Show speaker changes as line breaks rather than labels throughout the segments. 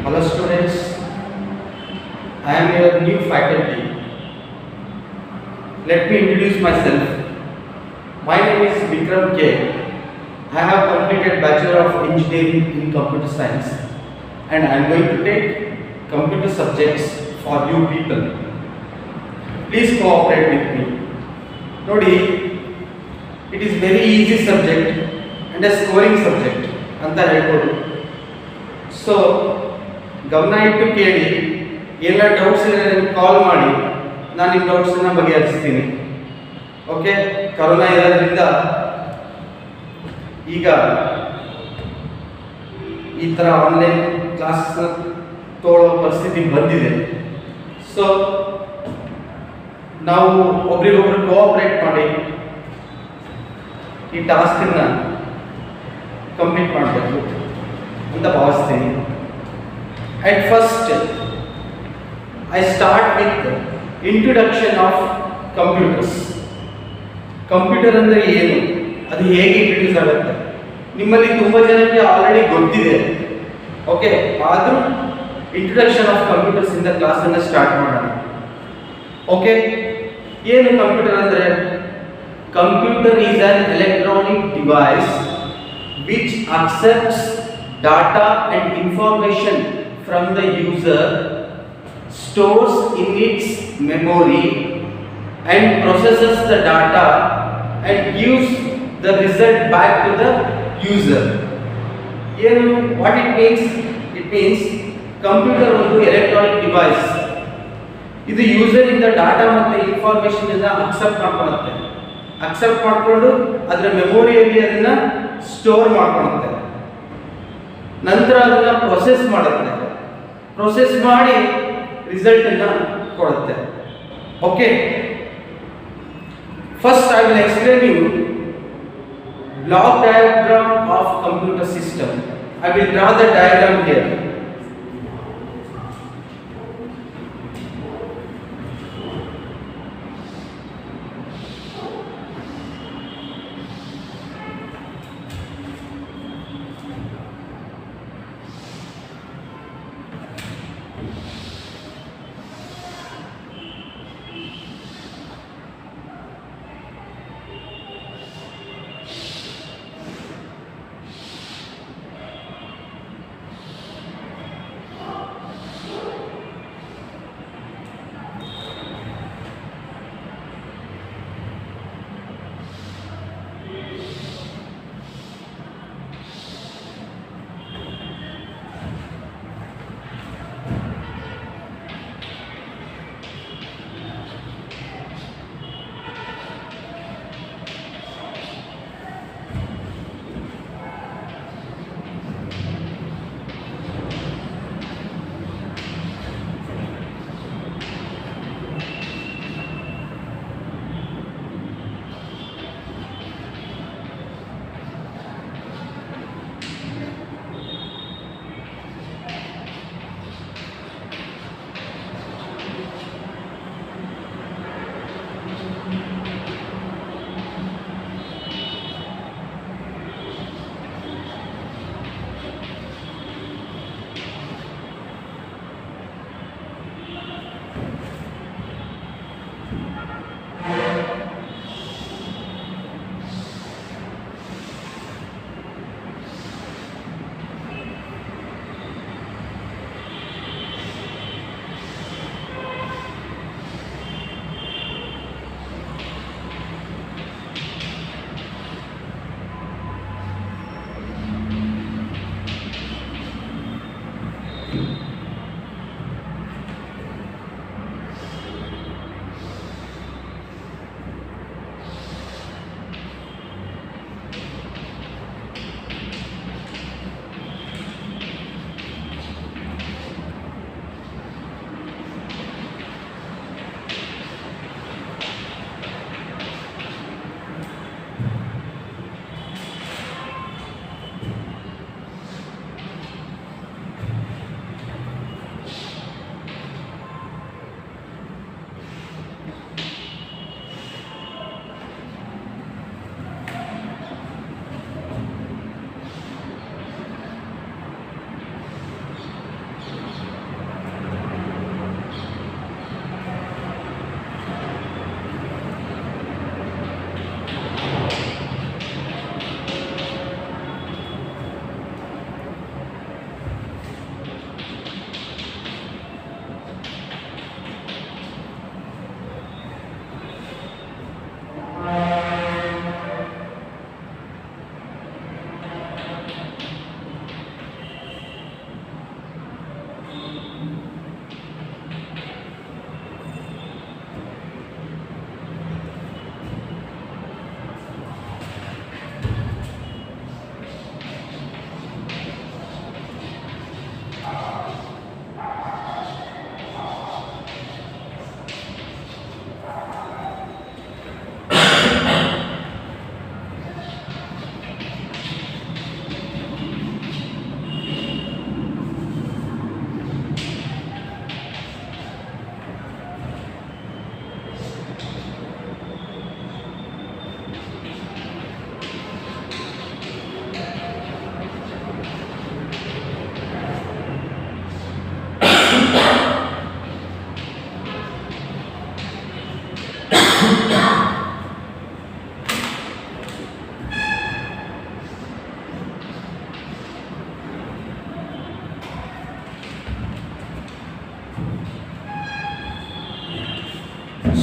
Hello students, I am your new faculty. Let me introduce myself. My name is Vikram K. I have completed Bachelor of Engineering in Computer Science and I am going to take computer subjects for you people. Please cooperate with me. Nodi, it is very easy subject and a scoring subject anta ಹೇಳ್ಬೋದು. So ಗಮನ ಇಟ್ಟು ಕೇಳಿ, ಎಲ್ಲ doubts ಇದ್ದರೆ ಕಾಲ್ ಮಾಡಿ, ನಾನು ನಿಮ್ಮ ಡೌಟ್ಸನ್ನು ಬಗೆಹರಿಸ್ತೀನಿ. Okay, corona ಇರೋದ್ರಿಂದ ಈಗ ಈ ಥರ ಆನ್ಲೈನ್ ಕ್ಲಾಸ್ ತಗೊಳ್ಳೋ ಪರಿಸ್ಥಿತಿ ಬಂದಿದೆ. ಸೊ ನಾವು ಒಬ್ರಿಗೊಬ್ರು ಕೋಆಪರೇಟ್ ಮಾಡಿ ಈ ಟಾಸ್ಕನ್ನು ಕಂಪ್ಲೀಟ್ ಮಾಡಬೇಕು ಅಂತ ಭಾವಿಸ್ತೀನಿ. At first, I start with introduction of computers. Computer ಅಂದರೆ ಏನು, ಅದು ಹೇಗೆ ಇಂಟ್ರೊಡ್ಯೂಸ್ ಆಗುತ್ತೆ, ನಿಮ್ಮಲ್ಲಿ ತುಂಬ ಜನಕ್ಕೆ ಆಲ್ರೆಡಿ ಗೊತ್ತಿದೆ. ಓಕೆ, ಆದರೂ ಇಂಟ್ರೊಡಕ್ಷನ್ ಆಫ್ ಕಂಪ್ಯೂಟರ್ಸ್ ಇಂದ ಕ್ಲಾಸನ್ನು ಸ್ಟಾರ್ಟ್ ಮಾಡೋಣ. ಓಕೆ, ಏನು ಕಂಪ್ಯೂಟರ್ ಅಂದರೆ? Computer is on electronic device which accepts data and information from the user, stores in its memory and processes the data and gives the result back to the user. What it means? It means computer ಒಂದು electronic device. ಇದು user ಇಂದ data ಮತ್ತು information ಇಂದ accept ಮಾಡಿಕೊಂಡು ಅದರ ಮೆಮೊರಿಯಲ್ಲಿ ಅದನ್ನ store ಮಾಡ್ಕೊಳುತ್ತೆ. ನಂತರ ಅದನ್ನ ಪ್ರೊಸೆಸ್ ಮಾಡುತ್ತೆ, ಪ್ರೊಸೆಸ್ ಮಾಡಿ ರಿಸಲ್ಟ್ ಅನ್ನ ಕೊಡುತ್ತೆ. Okay, first I will explain you block diagram of computer system. I will draw the diagram here.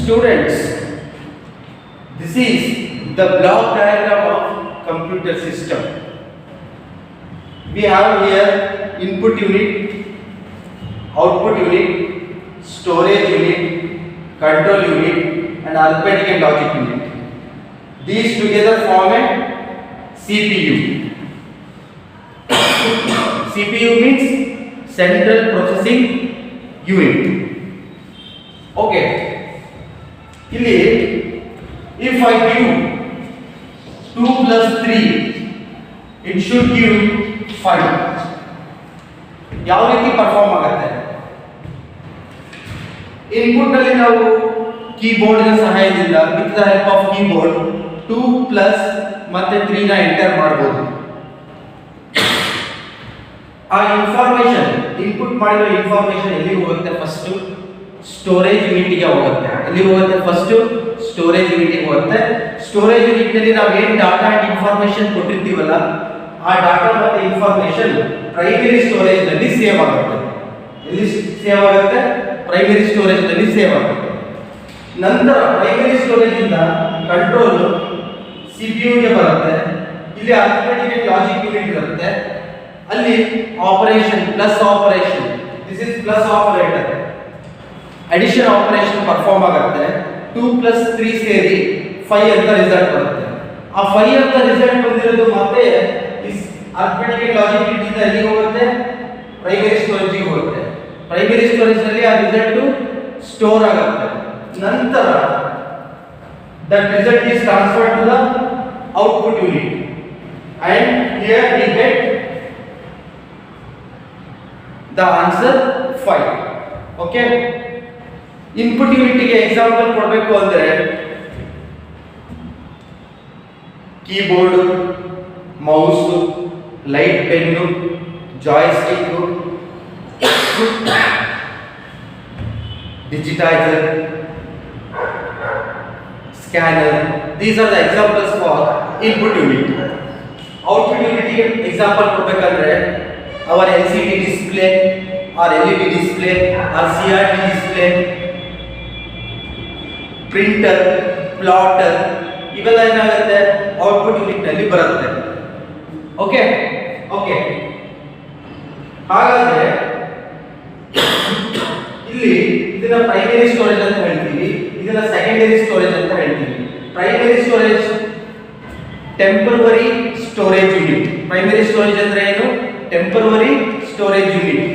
Students, this is the block diagram of computer system. We have here input unit, output unit, storage unit, control unit and arithmetic and logic unit. These together form a CPU. CPU means Central Processing Unit. Okay. Here, if I give 2 plus 3, it should give 5. ಯಾವ ರೀತಿ perform ಆಗುತ್ತೆ? Input ನಲ್ಲಿ ನಾವು keyboard ನ ಸಹಾಯದಿಂದ with the help of keyboard 2 plus ಮತ್ತೆ 3 ನ enter ಮಾಡಬಹುದು. ಆ ಇನ್ಫಾರ್ಮೇಷನ್ ಇನ್ಪುಟ್ ಮಾಡಿರೋ ಇನ್ಫಾರ್ಮೇಷನ್ ಎಲ್ಲಿ ಹೋಗುತ್ತೆ? ಫಸ್ಟ್ ಸ್ಟೋರೇಜ್ ಯೂನಿಟ್ ಗೆ ಹೋಗುತ್ತೆ. ಎಲ್ಲಿ ಹೋಗುತ್ತೆ? ಫಸ್ಟ್ ಸ್ಟೋರೇಜ್ ಯೂನಿಟ್ ಗೆ ಹೋಗುತ್ತೆ. ಸ್ಟೋರೇಜ್ ಯೂನಿಟ್ ನಲ್ಲಿ ನಾವು ಏನು ಡಾಟಾ ಅಂಡ್ ಇನ್ಫಾರ್ಮೇಷನ್ ಕೊಟ್ಟಿರ್ತೀವಲ್ಲ, ಆ ಡಾಟಾ ಮತ್ತೆ ಇನ್ಫಾರ್ಮೇಷನ್ ಪ್ರೈಮರಿ ಸ್ಟೋರೇಜ್ ನಲ್ಲಿ ಸೇವ್ ಆಗುತ್ತೆ. ಎಲ್ಲಿ ಸೇವ್ ಆಗುತ್ತೆ? ಪ್ರೈಮರಿ ಸ್ಟೋರೇಜ್ ನಲ್ಲಿ ಸೇವ್ ಆಗುತ್ತೆ. ನಂತರ ಪ್ರೈಮರಿ ಸ್ಟೋರೇಜ್ ಇಂದ ಕಂಟ್ರೋಲ್ ಸಿಪಿಯು ಗೆ ಬರುತ್ತೆ. ಇಲ್ಲಿ ಅರ್ಥಮೆಟಿಕ್ ಲಾಜಿಕ್ ಯೂನಿಟ್ ಇರುತ್ತೆ. ಅಲ್ಲಿ operation plus operation, this is plus operator, addition operation perform ಆಗುತ್ತೆ. 2 ಪ್ಲಸ್ 3 ಸೇರಿ 5 ಅಂತ ರಿಸಲ್ಟ್ ಬರುತ್ತೆ. ಆ 5 ಅಂತ ರಿಸಲ್ಟ್ ಬಂದಿರೋದು ಮತ್ತೆ ಅರ್ಥಮೆಟಿಕ್ ಲಾಜಿಕ್ ಯೂನಿಟ್ ಇಂದ ಎಲ್ಲಿಗೆ ಹೋಗುತ್ತೆ? ಪ್ರೈಮರಿ ಸ್ಟೋರೇಜ್ ಗೆ ಹೋಗುತ್ತೆ. ಪ್ರೈಮರಿ ಸ್ಟೋರೇಜ್ ನಲ್ಲಿ ಆ ರಿಸಲ್ಟ್ ಸ್ಟೋರ್ ಆಗುತ್ತೆ. ನಂತರ that result is transferred to the output unit and here we get the answer 5. Okay, input unit ಗೆ ಎಕ್ಸಾಂಪಲ್ ಕೊಡಬೇಕು ಅಂದ್ರೆ keyboard, mouse, light pen, joystick, digitizer, scanner. These are the examples for input unit. Output unit ಗೆ example ಕೊಡಬೇಕಂದ್ರೆ our LCD display or LED display or CRT display, printer, plotter ಇವೆಲ್ಲ ಏನಾಗುತ್ತೆ? Output unit ನಲ್ಲಿ ಬರುತ್ತೆ. Okay okay ಹಾಗಾದ್ರೆ ಇಲ್ಲಿ ಇದನ್ನ primary storage ಅಂತ ಹೇಳ್ತೀವಿ, ಇದನ್ನ ಸೆಕೆಂಡರಿ ಸ್ಟೋರೇಜ್ ಅಂತ ಹೇಳ್ತೀವಿ. Primary storage temporary storage unit. Primary storage ಅಂದ್ರೆ ಏನು? Temporary storage unit.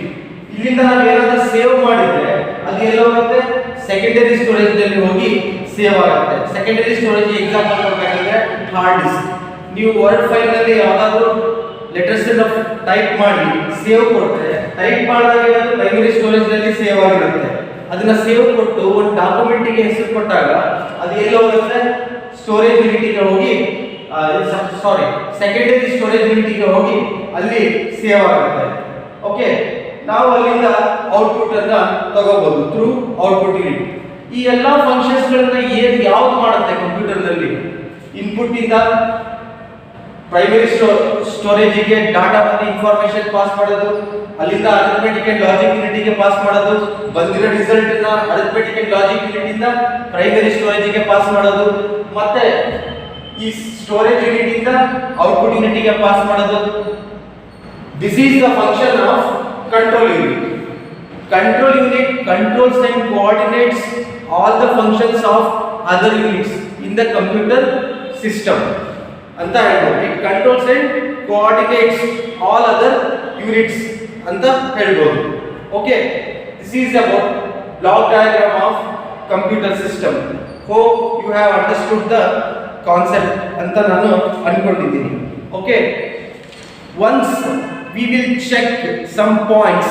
ಇಲ್ಲಿಂದ ನಾವು ಏನಾದರೂ ಸೇವ್ ಮಾಡಿದ್ರೆ ಅದು ಎಲ್ಲ ಹೋಗುತ್ತೆ? ಸೆಕೆಂಡರಿ ಸ್ಟೋರೇಜ್ ನಲ್ಲಿ ಹೋಗಿ ಸೇವ್ ಆಗುತ್ತೆ. ಸೆಕೆಂಡರಿ ಸ್ಟೋರೇಜ್ ಎಕ್ಸಾಂಪಲ್ ಕೊಡಬೇಕಂದ್ರೆ ಹಾರ್ಡ್ ಡಿಸ್ಕ್. ನೀವು ವರ್ಡ್ ಫೈಲ್ ನಲ್ಲಿ ಯಾವ್ದಾದ್ರು ಲೆಟರ್ಸ್ ಟೈಪ್ ಮಾಡಿ ಸೇವ್ ಕೊಟ್ಟರೆ, ಟೈಪ್ ಮಾಡಿದಾಗ ಅದು ಪ್ರೈಮರಿ ಸ್ಟೋರೇಜ್ ನಲ್ಲಿ ಸೇವ್ ಆಗಿರುತ್ತೆ. ಅದನ್ನ ಸೇವ್ ಕೊಟ್ಟು ಒಂದು ಡಾಕ್ಯುಮೆಂಟ್ ಗೆ ಹೆಸರು ಕೊಟ್ಟಾಗ ಅದು ಎಲ್ಲಿ ಹೋಗುತ್ತೆ? ಸ್ಟೋರೇಜ್ ಯೂನಿಟ್ ಗೆ ಹೋಗಿ ಸಾರಿ ಸೆಕೆಂಡರಿ ಸ್ಟೋರೇಜ್ ಯೂನಿಟ್ ಗೆ ಹೋಗಿ ಅಲ್ಲಿ ಸೇವ್ ಆಗುತ್ತೆ. ಓಕೆ, ನಾವು ಅಲ್ಲಿಂದ ಔಟ್ಪುಟ್ ಅನ್ನ ತಗೋಬಹುದು ಥ್ರೂ ಔಟ್ಪುಟ್ ಯೂನಿಟ್. ಈ ಎಲ್ಲಾ ಫಂಕ್ಷನ್ಸ್ ಗಳನ್ನ ಯಾವ್ದು ಮಾಡುತ್ತೆ ಕಂಪ್ಯೂಟರ್ ನಲ್ಲಿ? ಇನ್ಪುಟ್ ಇಂದ ಪ್ರೈಮರಿ ಸ್ಟೋರೇಜ್ ಗೆ ಡಾಟಾ ಮತ್ತೆ ಇನ್ಫಾರ್ಮೇಷನ್ ಪಾಸ್ ಮಾಡೋದು, ಅಲ್ಲಿಂದ ಅರಿಥಮೆಟಿಕ್ ಅಂಡ್ ಲಾಜಿಕ್ ಯೂನಿಟ್ ಗೆ ಪಾಸ್ ಮಾಡೋದು, ಬಂದಿರೋ ರಿಸಲ್ಟ್ ನ ಅರಿಥಮೆಟಿಕ್ ಅಂಡ್ ಲಾಜಿಕ್ ಯೂನಿಟ್ ಇಂದ ಪ್ರೈಮರಿ ಸ್ಟೋರೇಜ್ ಗೆ ಪಾಸ್ ಮಾಡೋದು, ಮತ್ತೆ ಈ ಸ್ಟೋರೇಜ್ ಯೂನಿಟ್ ಇಂದ ಔಟ್ಪುಟ್ ಯೂನಿಟ್ ಗೆ ಪಾಸ್ ಮಾಡೋದು. This is the function of control unit. Control unit controls and coordinates all the functions of other units in the computer system ಅಂತ ಹೇಳ್ಬೋದು. It controls and coordinates all other units ಅಂತ ಹೇಳ್ಬೋದು. Okay, this is about block diagram of computer system. Hope you have understood the concept ಅಂತ ನಾನು ಅನ್ಕೊಂಡಿದ್ದೀನಿ. Okay, once we will check some points.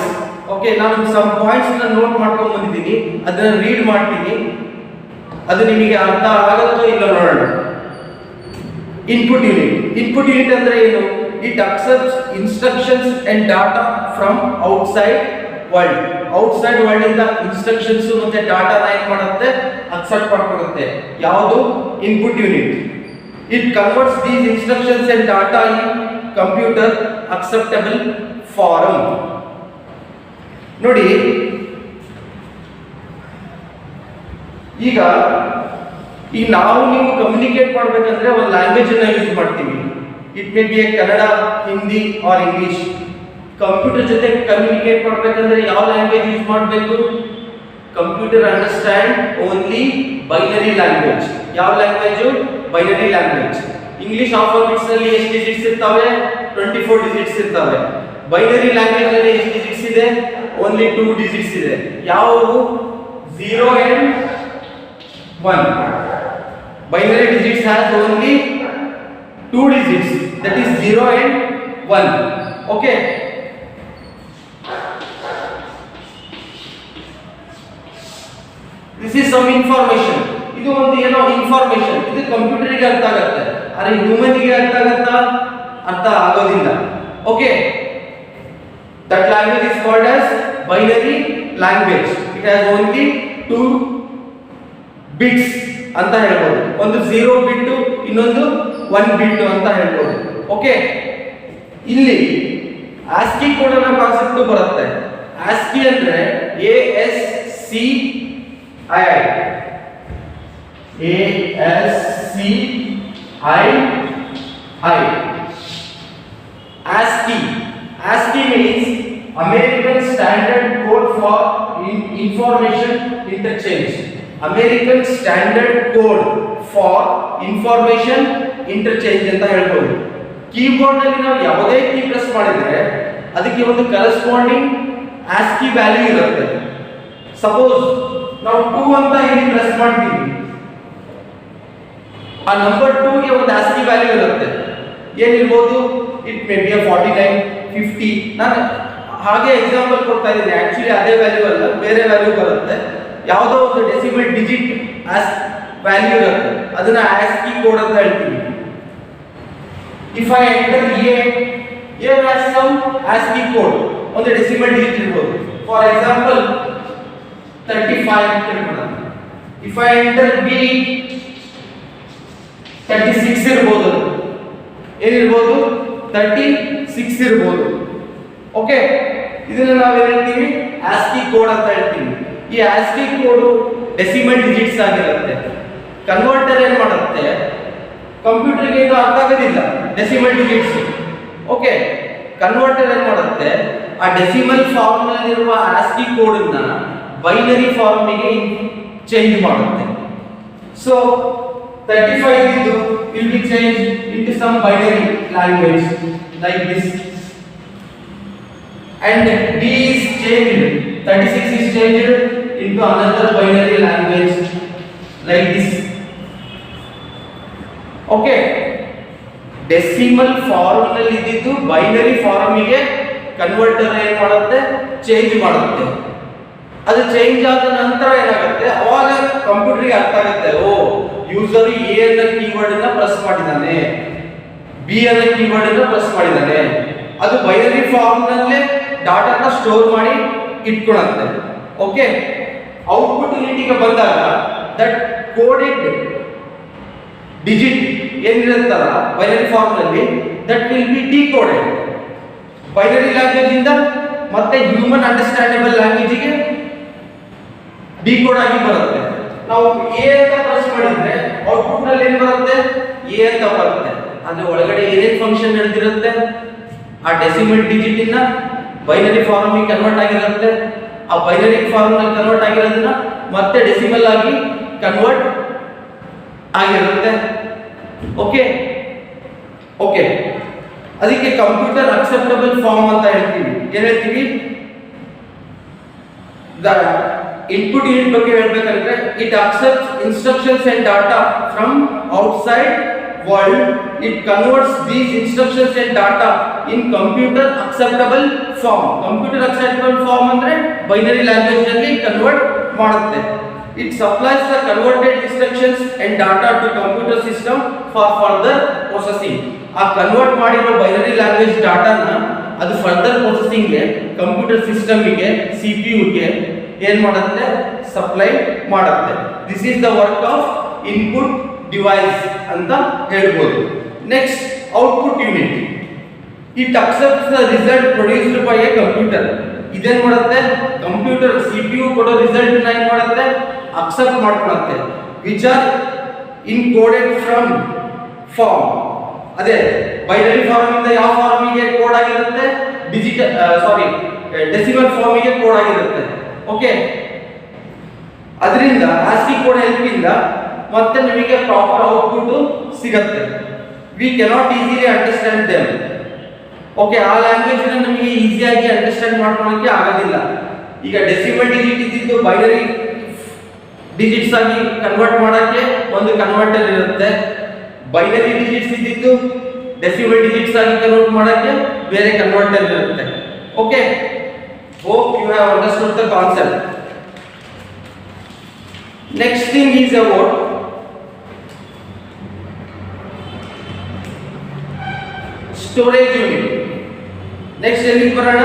Okay, ನಾನು some points ನ note ಮಾಡ್ಕೊಂಡು ಬಂದಿದ್ದೀನಿ, ಅದನ್ನ ರೀಡ್ ಮಾಡ್ತೀನಿ, ಅದು ನಿಮಗೆ ಅರ್ಥ ಆಗುತ್ತೋ ಇಲ್ಲ ನೋಡೋಣ. Input unit. ಇನ್ಪುಟ್ ಯೂನಿಟ್ ಅಂದ್ರೆ ಏನು? It accepts instructions and data from outside world. Outside world ಇಂದ ಇನ್ಸ್ಟ್ರಕ್ಷನ್ಸ್ ಮತ್ತೆ ಡಾಟಾನ ಏನ್ ಮಾಡುತ್ತೆ? ಅಕ್ಸೆಪ್ಟ್ ಮಾಡ್ಕೊಳ್ಳುತ್ತೆ. ಯಾವುದು? Input unit. It converts these instructions and data in computer acceptable form. ನೋಡಿ, ಈಗ ನಾವು ನೀವು ಕಮ್ಯುನಿಕೇಟ್ ಮಾಡಬೇಕಂದ್ರೆ ಒಂದು ಲ್ಯಾಂಗ್ವೇಜ್ ಅನ್ನ ಯೂಸ್ ಮಾಡ್ತೀವಿ. It may be a Kannada, Hindi or English. Computer ಜೊತೆ ಕಮ್ಯುನಿಕೇಟ್ ಮಾಡಬೇಕಂದ್ರೆ ಯಾವ ಲ್ಯಾಂಗ್ವೇಜ್ ಯೂಸ್ ಮಾಡಬೇಕು? Computer understand only binary language. ಯಾವ ಲ್ಯಾಂಗ್ವೇಜ್? Binary language. ಇಂಗ್ಲಿಷ್ ಆಲ್ಫಾಬೆಟ್ಸ್ ನಲ್ಲಿ ಎಷ್ಟು ಡಿಜಿಟ್ಸ್ ಇರ್ತವೆ? 24 ಡಿಜಿಟ್ಸ್ ಇರ್ತವೆ. ಬೈನರಿ ಲ್ಯಾಂಗ್ವೇಜ್ ನಲ್ಲಿ ಎಷ್ಟು ಡಿಜಿಟ್ಸ್ ಇದೆ? ಓನ್ಲಿ 2 ಡಿಜಿಟ್ಸ್ ಇದೆ. ಯಾವುವು? 0 and 1. Binary digits has only 2 digits, that is 0 and 1. Okay. This is some information. ಇದು ಒಂದು ಏನೋ ಇನ್ಫಾರ್ಮೇಶನ್. ಇದು ಕಂಪ್ಯೂಟರ್ಗೆ ಅರ್ಥ ಆಗುತ್ತೆ, ಆದರೆ ಹ್ಯೂಮನ್ಗೆ ಅರ್ಥ ಆಗುತ್ತಾ? ಅರ್ಥ ಆಗೋದಿಲ್ಲ. Okay. That language is called as binary language. It has only 2 bits ಅಂತ ಹೇಳ್ಬೋದು. ಒಂದು 0 ಬಿಟ್, ಇನ್ನೊಂದು 1 ಬಿಟ್ ಅಂತ ಹೇಳ್ಬೋದು. ಓಕೆ. ಇಲ್ಲಿ ಆಸ್ಕಿ ಕೋಡ್ ಅನ್ನೋ ಕಾನ್ಸೆಪ್ಟ್ ಬರುತ್ತೆ. ಆಸ್ಕಿ ಅಂದ್ರೆ ASCII. ASCII means American Standard Code for Information Interchange. American Standard Code for Information Interchange ಅಂತ ಹೇಳ್ಬೋದು. ಕೀಬೋರ್ಡ್ ನಲ್ಲಿ ನಾವು ಯಾವುದೇ ಕೀ ಪ್ರೆಸ್ ಮಾಡಿದ್ರೆ ಅದಕ್ಕೆ ಒಂದು ಕರೆಸ್ಪಾಂಡಿಂಗ್ ಆಸ್ಕಿ ವ್ಯಾಲ್ಯೂ ಇರುತ್ತೆ. ಸಪೋಸ್ ನಾವು 2 ಅಂತ ಇಲ್ಲಿ ಪ್ರೆಸ್ ಮಾಡ್ತೀವಿ, ಆ ನಂಬರ್ 2 ಗೆ ಒಂದು ಆಸ್ಕಿ ವ್ಯಾಲ್ಯೂ ಇರುತ್ತೆ. ಏನಿರಬಹುದು? It may B 49, 50. ನಾನು ಹಾಗೆ ಎಕ್ಸಾಂಪಲ್ ಕೊಡ್ತಾ ಇದ್ದೀನಿ. ಆಕ್ಚುಲಿ ಅದೇ ವ್ಯಾಲ್ಯೂ ಅಲ್ಲ, ಬೇರೆ ವ್ಯಾಲ್ಯೂ ಬರುತ್ತೆ. ಯಾವುದೋ ಒಂದು ಡೆಸಿಮಲ್ ಡಿಜಿಟ್ ವ್ಯಾಲ್ಯೂ ಇರುತ್ತೆ, ಅದನ್ನ ಆಸ್ಕಿ ಕೋಡ್ ಅಂತ ಹೇಳ್ತೀವಿ. If I enter A has some ASCII code, ಒಂದು ಡೆಸಿಮಲ್ ಡಿಜಿಟ್ ಇರಬಹುದು. ಫಾರ್ ಎಕ್ಸಾಂಪಲ್ 35 ಅಂತ ಹೇಳ್ಕೊಳ್ಳೋಣ. ಇಫ್ ಐ ಎಂಟರ್ B 36 ಇರಬಹುದು. ಏನಿರಬಹುದು? 36 ಇರಬಹುದು. ಓಕೆ. ಇದನ್ನ ನಾವು ಏನು ಹೇಳ್ತೀವಿ? ASCII ಕೋಡ್ ಅಂತ ಹೇಳ್ತೀವಿ. ಈ ASCII ಕೋಡ್ ಡೆಸಿಮಲ್ ಡಿಜಿಟ್ಸ್ ಆಗಿರುತ್ತೆ. ಕನ್ವರ್ಟರ್ ಏನು ಮಾಡುತ್ತೆ? ಕಂಪ್ಯೂಟರ್ಗೆ ಇದು ಅರ್ಥ ಆಗೋದಿಲ್ಲ, ಡೆಸಿಮಲ್ ಡಿಜಿಟ್ಸ್. ಓಕೆ. ಕನ್ವರ್ಟರ್ ಏನು ಮಾಡುತ್ತೆ? ಆ ಡೆಸಿಮಲ್ ಫಾರ್ಮ್ ನಲ್ಲಿರುವ ASCII ಕೋಡ್ ಅನ್ನ ಬೈನರಿ ಫಾರ್ಮ್ ಗೆ ಚೇಂಜ್ ಮಾಡುತ್ತೆ. ಸೊ 35 ಇದು will be changed into some binary language like this, and B is changed, 36 is changed into another binary language like this. Okay. Decimal form ನಲ್ಲಿ ಇದ್ದಿದ್ದು binary form ಗೆ converter ಏನು ಮಾಡುತ್ತೆ? Change ಮಾಡುತ್ತೆ. ಅದು ಚೇಂಜ್ ಆದ ನಂತರ ಏನಾಗುತ್ತೆ? ಅವಾಗ ಕಂಪ್ಯೂಟರ್ಗೆ ಅರ್ಥ ಆಗುತ್ತೆ, ಓ ಯೂಸರ್ A ಅನ್ನೋ ಕೀವರ್ಡ್ ಅನ್ನ ಪ್ರೆಸ್ ಮಾಡಿದಾನೆ, B ಅನ್ನೋ ಕೀವರ್ಡ್ ಅನ್ನ ಪ್ರೆಸ್ ಮಾಡಿದಾನೆ. ಅದು ಬೈನರಿ ಫಾರ್ಮ್ ನಲ್ಲೇ ಡಾಟಾನ ಸ್ಟೋರ್ ಮಾಡಿ ಇಟ್ಕೊಳ್ಳುತ್ತೆ. ಓಕೆ. ಔಟ್ಪುಟ್ ಯೂನಿಟ್ಗೆ ಬಂದಾಗ ದಟ್ ಕೋಡೆಡ್ ಡಿಜಿಟ್ ಏನಿರುತ್ತಲ್ಲ ಬೈನರಿ ಫಾರ್ಮ್ ನಲ್ಲಿ, that will be decoded. Binary language ಇಂದ ಮತ್ತೆ ಹ್ಯೂಮನ್ ಅಂಡರ್ಸ್ಟ್ಯಾಂಡೇಬಲ್ ಲ್ಯಾಂಗ್ವೇಜ್ ಗೆ ಡಿಕೋಡ್ ಆಗಿ ಬರುತ್ತೆ. ನಾವು A ಅಂತ ಪ್ರೆಸ್ ಮಾಡಿದ್ರೆ ಔಟ್ಪುಟ್ ನಲ್ಲಿ ಏನು ಬರುತ್ತೆ? A ಅಂತ ಬರುತ್ತೆ. ಅಂದ್ರೆ ಒಳಗಡೆ ಏನೇನ್ ಫಂಕ್ಷನ್ ನಡೆದಿರುತ್ತೆ? ಆ ಡೆಸಿಮಲ್ ಡಿಜಿಟ್ ಇನ್ನ ಬೈನರಿ ಫಾರ್ಮ್ ಗೆ ಕನ್ವರ್ಟ್ ಆಗಿರುತ್ತೆ. ಆ ಬೈನರಿ ಫಾರ್ಮ್ ನಲ್ಲಿ ಕನ್ವರ್ಟ್ ಆಗಿರೋದನ್ನ ಮತ್ತೆ ಡೆಸಿಮಲ್ ಆಗಿ ಕನ್ವರ್ಟ್ ಆಗಿರುತ್ತೆ. ಓಕೆ. ಓಕೆ. ಅದಕ್ಕೆ ಕಂಪ್ಯೂಟರ್ ಅಕ್ಸೆಪ್ಟಬಲ್ ಫಾರ್ಮ್ ಅಂತ ಹೇಳ್ತೀವಿ. ಏನ್ ಹೇಳ್ತೀವಿ? ಇನ್ಪುಟ್ ಯೂನಿಟ್ ಬಗ್ಗೆ ಹೇಳ್ಬೇಕಂದ್ರೆ it accepts instructions and data from outside world. It converts these instructions and data in computer acceptable form. Computer acceptable form ಅಂದ್ರೆ ಬೈನರಿ ಲ್ಯಾಂಗ್ವೇಜ್ ನಲ್ಲಿ ಕನ್ವರ್ಟ್ ಮಾಡುತ್ತೆ. It supplies the converted instructions and data to computer system for further processing. ಆ convert ಮಾಡಿರೋ binary language ಡಾಟಾನ ಅದು further processing ಗೆ computer system ಗೆ CPU ಗೆ ಏನು ಮಾಡುತ್ತೆ? ಸಪ್ಲೈ ಮಾಡುತ್ತೆ. This is the work of input device ಅಂತ ಹೇಳ್ಬೋದು. Next, output unit. It accepts the result produced by a computer. ಇದೇನ್ ಮಾಡುತ್ತೆ? ಕಂಪ್ಯೂಟರ್ CPU ಕೊಡೋ ರಿಸಲ್ಟ್ ನ ಏನು ಮಾಡುತ್ತೆ? ಅಕ್ಸೆಪ್ಟ್ ಮಾಡ್ಕೊಳ್ಳುತ್ತೆ, which are encoded from form. ಅದೇ ಬೈನರಿ ಫಾರ್ಮ್ ಇಂದ ಯಾವ ಫಾರ್ಮಿಗೆ ಕೋಡ್ ಆಗಿರುತ್ತೆ, ಡೆಸಿಮಲ್ ಫಾರ್ಮಿಗೆ ಕೋಡ್ ಆಗಿರುತ್ತೆ. ಓಕೆ, ಅದರಿಂದ ಆಸ್ಕಿ ಕೋಡ್ ಹೆಲ್ಪ್ ಇಂದ ಮತ್ತೆ ನಿಮಗೆ ಪ್ರಾಪರ್ ಔಟ್ಪುಟ್ ಸಿಗುತ್ತೆ. We cannot easily understand them. Okay, ಆ ಲ್ಯಾಂಗ್ವೇಜ್ ಅನ್ನು ನಮಗೆ ಈಸಿಯಾಗಿ ಅಂಡರ್ಸ್ಟ್ಯಾಂಡ್ ಮಾಡ್ಕೊಳ್ಳೋಕೆ ಆಗೋದಿಲ್ಲ. ಈಗ ಡೆಸಿಮಲ್ ಡಿಜಿಟ್ ಇದ್ದಿದ್ದು ಬೈನರಿ ಡಿಜಿಟ್ಸ್ ಆಗಿ ಕನ್ವರ್ಟ್ ಮಾಡೋಕ್ಕೆ ಒಂದು ಕನ್ವರ್ಟರ್ ಇರುತ್ತೆ, ಬೈನರಿ ಡಿಜಿಟ್ಸ್ ಇದ್ದಿದ್ದು ಡೆಸಿಮಲ್ ಡಿಜಿಟ್ಸ್ ಆಗಿ ಕನ್ವರ್ಟ್ ಮಾಡೋಕ್ಕೆ ಬೇರೆ ಕನ್ವರ್ಟರ್ ಇರುತ್ತೆ. Okay, hope you have understood the concept. Next thing is about storage unit. Next ಎಲ್ಲಿಗೆ ಬರೋಣ,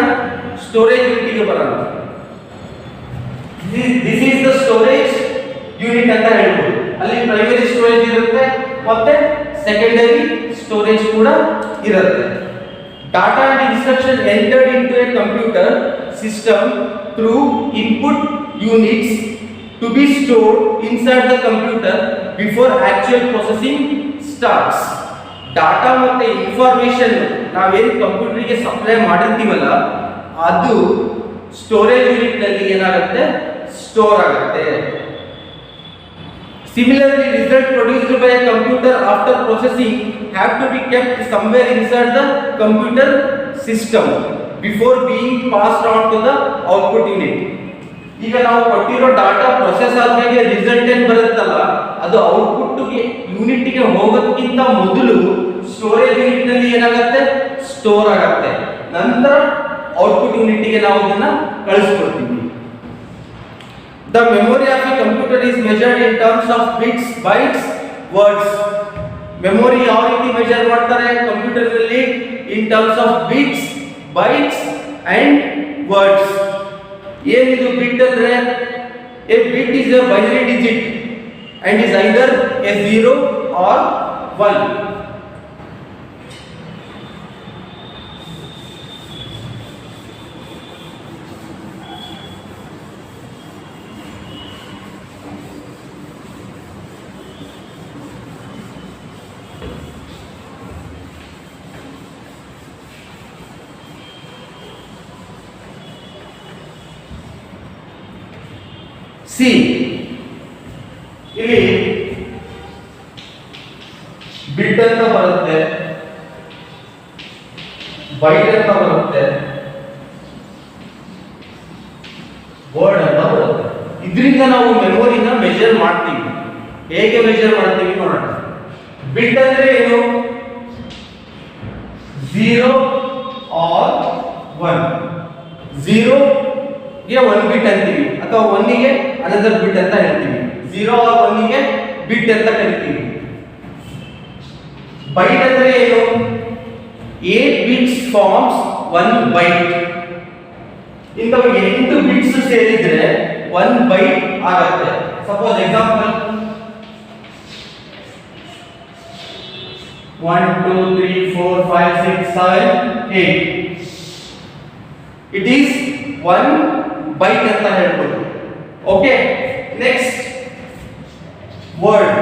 ಸ್ಟೋರೇಜ್ ಯೂನಿಟ್ಗೆ ಬರೋಣ. This is the storage unit ಅಂತ ಹೇಳ್ಬೋದು. ಅಲ್ಲಿ ಪ್ರೈಮರಿ ಸ್ಟೋರೇಜ್ ಇರುತ್ತೆ ಮತ್ತೆ ಸೆಕೆಂಡರಿ ಸ್ಟೋರೇಜ್ ಕೂಡ ಇರುತ್ತೆ. Data and instruction entered into a computer system through input units to be stored inside the computer before actual processing starts. Data ಮತ್ತೆ information ನಾವೇನು ಕಂಪ್ಯೂಟರ್ಗೆ ಸಪ್ಲೈ ಮಾಡಿರ್ತೀವಲ್ಲ ಅದು ಸ್ಟೋರೇಜ್ ಯೂನಿಟ್ ನಲ್ಲಿ ಏನಾಗುತ್ತೆ, ಸ್ಟೋರ್ ಆಗುತ್ತೆ. Similarly, result produced by a computer after processing have to be kept somewhere inside the computer system before being passed on to the output unit. ಈಗ ನಾವು ಕೊಟ್ಟಿರೋ ಡಾಟಾ ಪ್ರೊಸೆಸ್ ಆದ್ಮೇಲೆ result ಏನು ಬರುತ್ತಲ್ಲ ಅದು ಔಟ್ಪುಟ್ ಯೂನಿಟ್ ಗೆ ಹೋಗೋದಕ್ಕಿಂತ ಮೊದಲು ಸ್ಟೋರೇಜ್ ಯೂನಿಟ್ ನಲ್ಲಿ ಏನಾಗುತ್ತೆ, ಸ್ಟೋರ್ ಆಗುತ್ತೆ. ನಂತರ ಔಟ್ಪುಟ್ ಯೂನಿಟ್ ಗೆ ನಾವು ಅದನ್ನ ಕಳಿಸ್ಕೊಡ್ತೀವಿ. The memory of a computer is measured in terms of bits, bytes, words. Memory ಯಾವ ರೀತಿ ಮೆಜರ್ ಮಾಡ್ತಾರೆ ಕಂಪ್ಯೂಟರ್ ನಲ್ಲಿ, in terms of bits, bytes and words. ಏನಿದು ಬಿಟ್ ಅಂದ್ರೆ, a bit is a binary digit and is either a 0 or 1. C ಇಲ್ಲಿ ಬಿಟ್ ಅಂತ ಬರುತ್ತೆ, byte ಅಂತ ಬರುತ್ತೆ, ವರ್ಡ್ ಅಂತ ಬರುತ್ತೆ. ಇದರಿಂದ ನಾವು ಮೆಮೊರಿನ ಮೆಜರ್ ಮಾಡ್ತೀವಿ. ಹೇಗೆ ಮೆಜರ್ ಮಾಡ್ತೀವಿ ನೋಡೋಣ. ಬಿಟ್ ಅಂದ್ರೆ ಏನು, 0 ಆರ್ 1. 0 ಗೆ 1 ಬಿಟ್ ಅಂತೀವಿ ಅಥವಾ 1 ಗೆ ಅನದರ್ ಬಿಟ್ ಅಂತ ಹೇಳ್ತೀವಿ. 0 ಆರ್ 1 ಗೆ ಬಿಟ್ ಅಂತ ಕರಿತೀವಿ. ಬೈಟ್ ಅಂದ್ರೆ ಏನು, 8 ಬಿಟ್ಸ್ ಫಾರ್ಮ್ಸ್ 1 ಬೈಟ್. ಇಂಥವು 8 ಬಿಟ್ಸ್ ಸೇರಿದ್ರೆ 1 ಬೈಟ್ ಆಗುತ್ತೆ. Suppose example 1 2 3 4 5 6 7 8. It is 1 byte ಅಂತ ಹೇಳ್ಬೋದು. Okay, next word.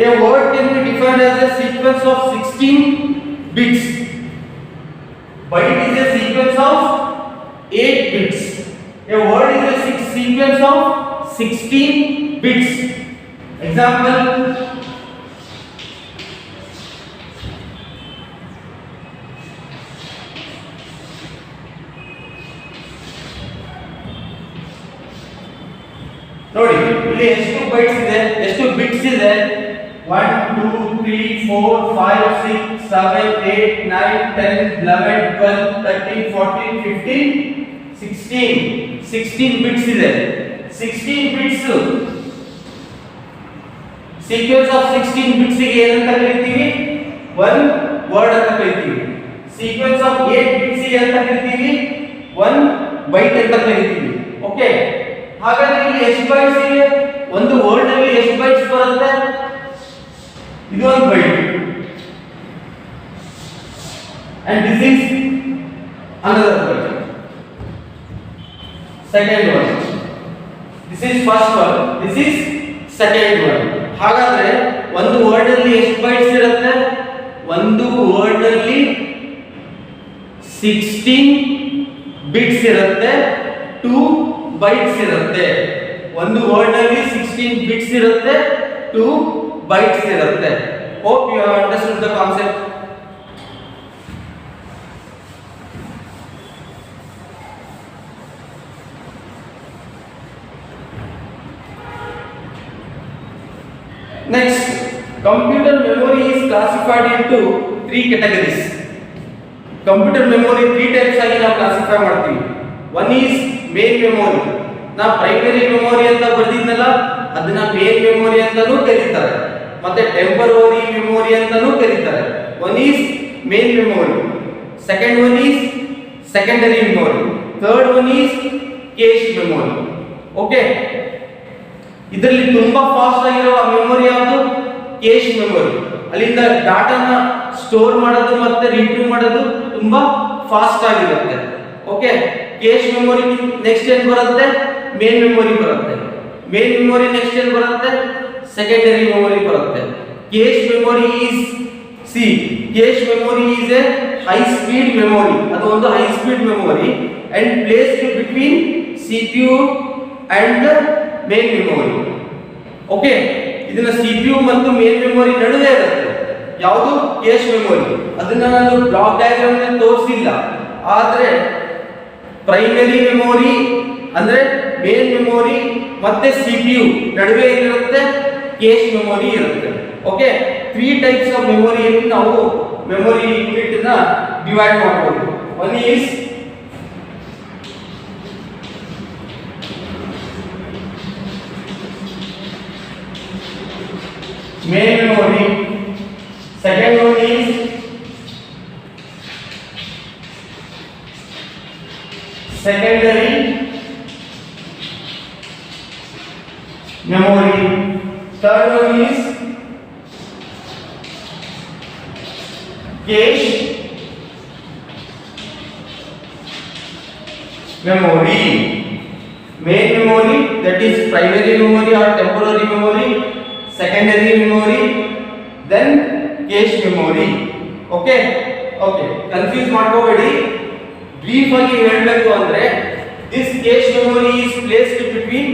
A word can be defined as a sequence of 16 bits. Byte is a sequence of 8 bits. A word is a sequence of 16 bits. Example, ನೋಡಿ ಇಲ್ಲಿ ಎಷ್ಟು bites ಇದೆ, ಎಷ್ಟು bits ಇದೆ. 1 2 3 4 5 6 7 8 9 10 11 12 13 14 15 16 bits ಇದೆ. 16 bits sequence of 16 bits ಗೆ ಏನಂತ ಕರೀತೀವಿ, 1 ವರ್ಡ್ ಅಂತ ಕರೀತೀವಿ. ಸೀಕ್ವೆನ್ಸ್ ಆಫ್ 8 ಬಿಟ್ಸ್ ಗೆ ಅಂತ ಕರೀತೀವಿ, 1 ಬೈಟ್ ಅಂತ ಕರೀತೀವಿ. ಓಕೆ, ಹಾಗಾದ್ರೆ ಇಲ್ಲಿ ಎಷ್ಟು ಬೈಟ್ಸ್ ಇದೆ, ಒಂದು ವರ್ಡ್ ಅಲ್ಲಿ ಎಷ್ಟು ಬೈಟ್ಸ್ ಬರುತ್ತೆ, ಇದು ಒಂದು byte and this is another byte. Second one, this is first one, this is second one. ಹಾಗಾದ್ರೆ ಒಂದು ವರ್ಡ್ ಅಲ್ಲಿ ಎಷ್ಟು ಬೈಟ್ಸ್ ಇರುತ್ತೆ? ಒಂದು ವರ್ಡ್ ಅಲ್ಲಿ 16 ಬಿಟ್ಸ್ ಇರುತ್ತೆ, 2 ಬೈಟ್ಸ್ ಇರುತ್ತೆ. ಒಂದು ವರ್ಡ್ ಅಲ್ಲಿ 16 ಬಿಟ್ಸ್ ಇರುತ್ತೆ, 2 ಬೈಟ್ಸ್ ಇರುತ್ತೆ. Hope you have understood the concept. Next, computer memory is classified into 3 categories. Computer memory 3 types ಆಗಿ ನಾವು ಕ್ಲಾಸಿಫೈ ಮಾಡ್ತೀವಿ. One is main memory. ನಾ ಪ್ರೈಮರಿ ಮೆಮೊರಿ ಅಂತ ಬರ್ದಿದ್ನಲ್ಲ, ಅದನ್ನ ಮೇನ್ ಮೆಮೊರಿ ಅಂತಾನೂ ಕರೀತಾರೆ, ಮತ್ತೆ ಟೆಂಪರರಿ ಮೆಮೊರಿ ಅಂತಾನೂ ಕರೀತಾರೆ. One is main memory. Second one is secondary memory. Third one is cache memory. Okay. ಇದರಲ್ಲಿ ತುಂಬಾ ಫಾಸ್ಟ್ ಆಗಿರುವ ಮೆಮೊರಿ ಯಾವುದು? Cache memory. ಅಲ್ಲಿಂದ ಡಾಟಾನ ಸ್ಟೋರ್ ಮಾಡೋದು ಮತ್ತೆ ರಿಟ್ರೀವ್ ಮಾಡೋದು ತುಂಬಾ ಫಾಸ್ಟ್ ಆಗಿರುತ್ತೆ. ಓಕೆ, ಕೇಶ್ ಮೆಮೊರಿ ನೆಕ್ಸ್ಟ್ ಏನು ಬರುತ್ತೆ? ಮೇನ್ ಮೆಮೊರಿ ಬರುತ್ತೆ. ಮೇನ್ ಮೆಮೊರಿ ನೆಕ್ಸ್ಟ್ ಏನು ಬರುತ್ತೆ? ಸೆಕೆಂಡರಿ ಮೆಮೊರಿ ಬರುತ್ತೆ. Cache memory is cache memory is a high speed memory. ಅದು ಒಂದು high speed memory and placed between CPU and main memory. Okay, ಇದನ್ನ CPU ಮತ್ತು ಮೇನ್ ಮೆಮೊರಿ ನಡುವೆ ಇರುತ್ತೆ. ಯಾವುದು? Cache memory. ಅದನ್ನ ನಾನು ಬ್ಲಾಕ್ ಡಯಾಗ್ರಾಮ್ ನಲ್ಲಿ ತೋರಿಸಿಲ್ಲ, ಆದ್ರೆ ಪ್ರೈಮರಿ ಮೆಮೊರಿ ಅಂದ್ರೆ ಮೇನ್ ಮೆಮೊರಿ ಮತ್ತೆ ಸಿಪಿಯು ನಡುವೆ ಇರುತ್ತೆ, ಕೇಶ್ ಮೆಮೊರಿ ಇರುತ್ತೆ. ಓಕೆ, 3 ಟೈಪ್ಸ್ ಆಫ್ ಮೆಮೊರಿಯಲ್ಲಿ ನಾವು ಮೆಮೊರಿ ಯೂನಿಟ್ ನ ಡಿವೈಡ್ ಮಾಡಬಹುದು. One is main memory, second one is secondary memory, third one is cache memory. Main memory, that is primary memory or temporary memory, secondary memory, then cache memory. Okay, confuse ಮಾಡ್ಕೋಬೇಡಿ. Brief ಆಗಿ ಹೇಳಬೇಕು ಅಂದ್ರೆ this cache memory is placed between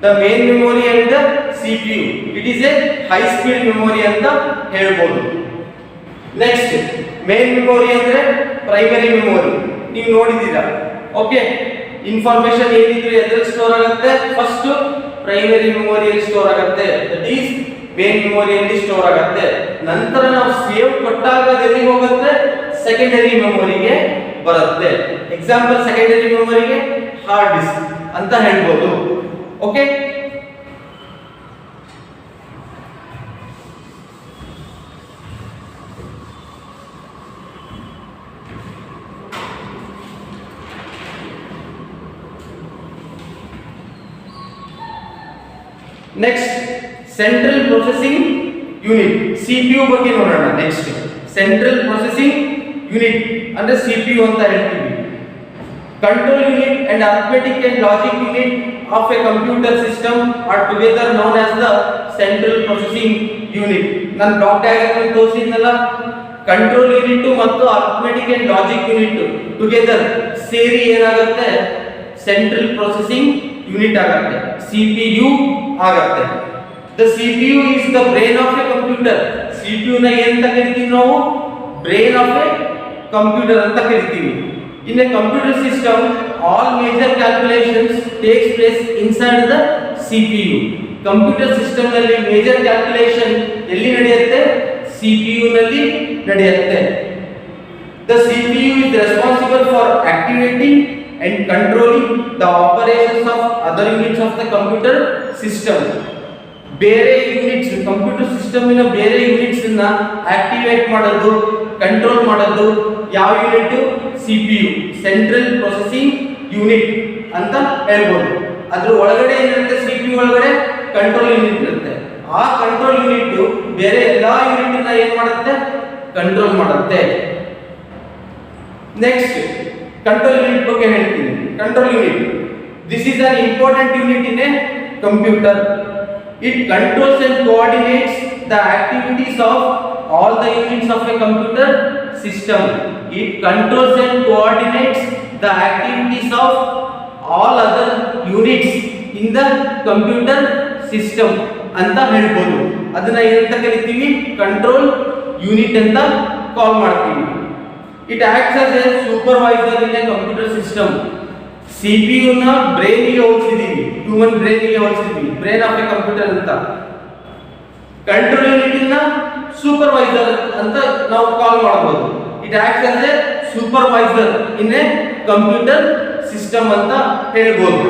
the main memory and the CPU. It is a high speed memory ಅಂತ ಹೇಳ್ಬೋದು. Next, main memory ಅಂದ್ರೆ primary memory. ನೀವು ನೋಡಿದ್ದೀರಾ. Okay, information ಏನಿದ್ರು ಎದ್ರಲ್ಲಿ ಸ್ಟೋರ್ ಆಗುತ್ತೆ? ಫಸ್ಟ್ ಪ್ರೈಮರಿ ಮೆಮೊರಿಯಲ್ಲಿ ಸ್ಟೋರ್ ಆಗುತ್ತೆ, ದಟ್ ಈಸ್ ಮೇನ್ ಮೆಮೊರಿಯಲ್ಲಿ ಸ್ಟೋರ್ ಆಗುತ್ತೆ. ನಂತರ ನಾವು ಸೇವ್ ಕೊಟ್ಟಾಗ ಎಲ್ಲಿಗೆ ಹೋಗುತ್ತೆ? ಸೆಕೆಂಡರಿ ಮೆಮೊರಿಗೆ ಬರುತ್ತೆ. ಎಕ್ಸಾಂಪಲ್, ಸೆಕೆಂಡರಿ ಮೆಮೊರಿಗೆ ಹಾರ್ಡ್ ಡಿಸ್ಕ್ ಅಂತ ಹೇಳ್ಬೋದು. Okay, next, central processing unit, CPU ಬಗ್ಗೆ ನೋಡೋಣ. ನೆಕ್ಸ್ಟ್, ಸೆಂಟ್ರಲ್ ಪ್ರೊಸೆಸಿಂಗ್ ಯೂನಿಟ್ ಅಂದ್ರೆ ಸಿಪಿಯು ಅಂತ ಹೇಳ್ತೀವಿ. Control unit and arithmetic and logic unit of A computer system R together known as the central processing unit. ನಾನು block diagram ತೋರಿಸಿದ್ನಲ್ಲ, control unit ಮತ್ತು arithmetic and logic unit together ಸೇರಿ ಏನಾಗುತ್ತೆ? Central processing unit ಆಗುತ್ತೆ, CPU ಆಗುತ್ತೆ. The CPU is the brain of A computer. CPU ನ ಏನಂತ ಕರಿತೀವಿ ನಾವು? ಬ್ರೈನ್ ಆಫ್ ಎ ಕಂಪ್ಯೂಟರ್ ಅಂತ ಕರಿತೀವಿ. In a computer system all major calculations takes place inside the CPU. Computer system ನಲ್ಲಿ major calculation ಎಲ್ಲಿ ನಡೆಯುತ್ತೆ? ಸಿಪಿಯು ನಲ್ಲಿ ನಡೆಯುತ್ತೆ. The CPU is responsible for activating and controlling the operations of other units of the computer system. ಬೇರೆ units, computer system ಇನ ಬೇರೆ units ಅನ್ನ activate ಮಾಡೋದು, ಕಂಟ್ರೋಲ್ ಮಾಡೋದು ಯಾವ unit? CPU, central processing unit ಅಂತ ಹೇಳ್ಬೋದು. ಅದ್ರ ಒಳಗಡೆ ಏನಿರುತ್ತೆ? ಸಿಪಿಯು ಒಳಗಡೆ ಕಂಟ್ರೋಲ್ ಯೂನಿಟ್ ಇರುತ್ತೆ. ಆ ಕಂಟ್ರೋಲ್ ಯೂನಿಟ್ ಬೇರೆ ಎಲ್ಲಾ ಯೂನಿಟ್ ಅನ್ನ ಏನ್ ಮಾಡುತ್ತೆ? ಕಂಟ್ರೋಲ್ ಮಾಡುತ್ತೆ. ನೆಕ್ಸ್ಟ್, ಕಂಟ್ರೋಲ್ ಯೂನಿಟ್ ಬಗ್ಗೆ ಹೇಳ್ತೀನಿ. Control unit This is an important unit in a computer. It controls and coordinates the activities of all the units of a computer system. It controls and coordinates the activities of all other units in the computer system ಅಂತ ಹೇಳ್ಬೋದು. ಅದನ್ನ ಏನಂತ ಕರಿತೀವಿ? Control unit ಅಂತ ಕಾಲ್ ಮಾಡ್ತೀವಿ. It acts as a supervisor in a computer system. CPU ನ brain ಗೆ ಹೋಲಿಸಿದೀವಿ, human brain ಗೆ ಹೋಲಿಸಿದೀವಿ, ಬ್ರೈನ್ ಆಫ್ ಎ ಕಂಪ್ಯೂಟರ್ ಅಂತ. ಕಂಟ್ರೋಲ್ ಯೂನಿಟ್ ನ ಸೂಪರ್ವೈಸರ್ ಅಂತ ನಾವು ಕಾಲ್ ಮಾಡಬಹುದು. It acts as A supervisor in a computer system ಅಂತ ಹೇಳ್ಬೋದು.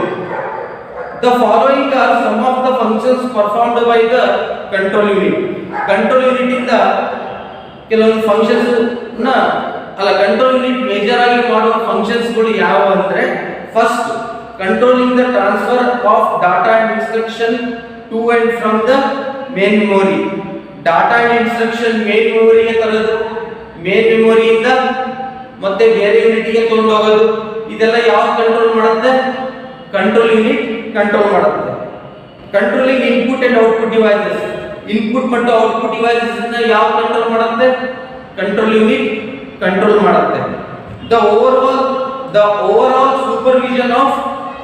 The following are some of the functions performed by the control unit. Control unit ಇಂದ ಕೆಲವೊಂದು ಫಂಕ್ಷನ್ಸ್ ನ ಕಂಟ್ರೋಲ್ ಯೂನಿಟ್ ಮೇಜರ್ ಆಗಿ ಮಾಡುವ ಫಂಕ್ಷನ್ಸ್ ಗಳು ಯಾವ ಅಂದ್ರೆ, first controlling the transfer of data and instruction to and from the main memory. Data and instruction main ಮೆಮೊರಿಗೆ ತರೋದು, ಮೇನ್ ಮೆಮೊರಿಯಿಂದ ಮತ್ತೆ ಬೇರೆ ಯೂನಿಟ್ಗೆ ತಗೊಂಡು ಹೋಗೋದು, ಇದೆಲ್ಲ ಯಾವ ಕಂಟ್ರೋಲ್ ಮಾಡುತ್ತೆ? ಕಂಟ್ರೋಲ್ ಯೂನಿಟ್ ಕಂಟ್ರೋಲ್ ಮಾಡುತ್ತೆ. Controlling input and output devices, input ಮತ್ತು ಔಟ್ಪುಟ್ ಡಿವೈಸಸ್ ಅನ್ನು ಯಾವ ಕಂಟ್ರೋಲ್ ಮಾಡುತ್ತೆ? ಕಂಟ್ರೋಲ್ ಯೂನಿಟ್ ಕಂಟ್ರೋಲ್ ಮಾಡುತ್ತೆ. The overall supervision of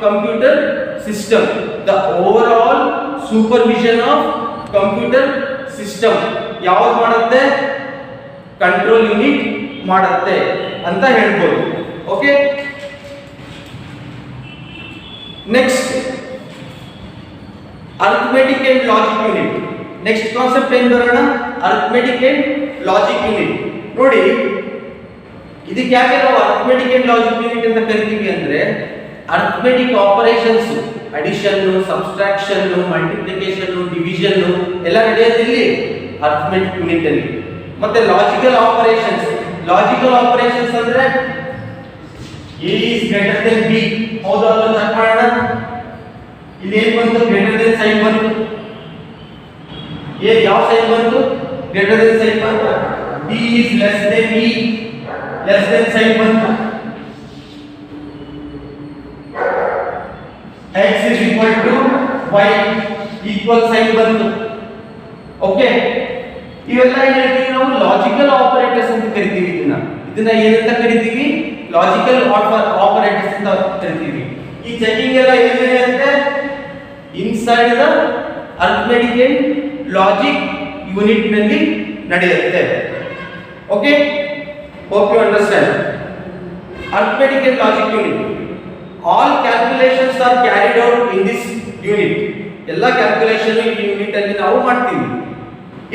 computer system, the overall supervision of computer system ಯಾವುದು ಮಾಡುತ್ತೆ? ಕಂಟ್ರೋಲ್ ಯೂನಿಟ್ ಮಾಡುತ್ತೆ ಅಂತ ಹೇಳ್ಬೋದು. Okay, next arithmetic and logic unit. Next concept ಏನು ಬರೋಣ? Arithmetic and logic unit. ನೋಡಿ, ಇದಕ್ಕೆ ಯಾಕೆ ನಾವು ಅರಿಥಮೆಟಿಕ್ ಅಂಡ್ ಲಾಜಿಕ್ ಯೂನಿಟ್ ಅಂತ ಕರಿತೀವಿ ಅಂದ್ರೆ, arithmetic operations, addition, subtraction, multiplication, division ಎಲ್ಲ ನಡೆಯೋದಿಲ್ಲಿ ಅರಿಥಮೆಟಿಕ್ ಯೂನಿಟ್ ಅಲ್ಲಿ. ಮತ್ತೆ ಲಾಜಿಕಲ್ ಆಪರೇಷನ್ಸ್ ಅಂದ್ರೆ A is greater than B. ಹೌದಾ ಅಲ್ಲ ಚೆಕ್ ಮಾಡೋಣ. ಇಲ್ಲಿ ಏನು ಬಂತು? ಗ್ರೇಟರ್ ದೆನ್ ಸೈನ್ ಬಂತು. A ಯಾವ ಸೈನ್ ಬಂತು? ಗ್ರೇಟರ್ ದೆನ್ ಸೈನ್ ಬಂತು. B is less than E, less than sign ಬಂತು. X is equal to Y, equal sign ಬಂತು. ಓಕೆ, ಇವೆಲ್ಲ ಏನು ಹೇಳ್ತೀವಿ ನಾವು? ಲಾಜಿಕಲ್ ಆಪರೇಟರ್ಸ್ ಅಂತ ಕರಿತೀವಿ. ಇದನ್ನ ಏನಂತ ಕರಿತೀವಿ? ಲಾಜಿಕಲ್ ಆಪರೇಟರ್ಸ್ ಅಂತ ಕರಿತೀವಿ. ಈ ಚೆಕಿಂಗ್ ಎಲ್ಲ ಎಲ್ಲಿ ನಡೆಯುತ್ತೆ? Inside the arithmetic and logic unit ನಲ್ಲಿ ನಡೆಯುತ್ತೆ. Okay, hope you understand. Arithmetic and logic unit, all calculations are carried out in this unit. ಎಲ್ಲ ಕ್ಯಾಲ್ಕುಲೇಷನ್ ಈ ಯೂನಿಟ್ ಅಲ್ಲಿ ನಾವು ಮಾಡ್ತೀವಿ.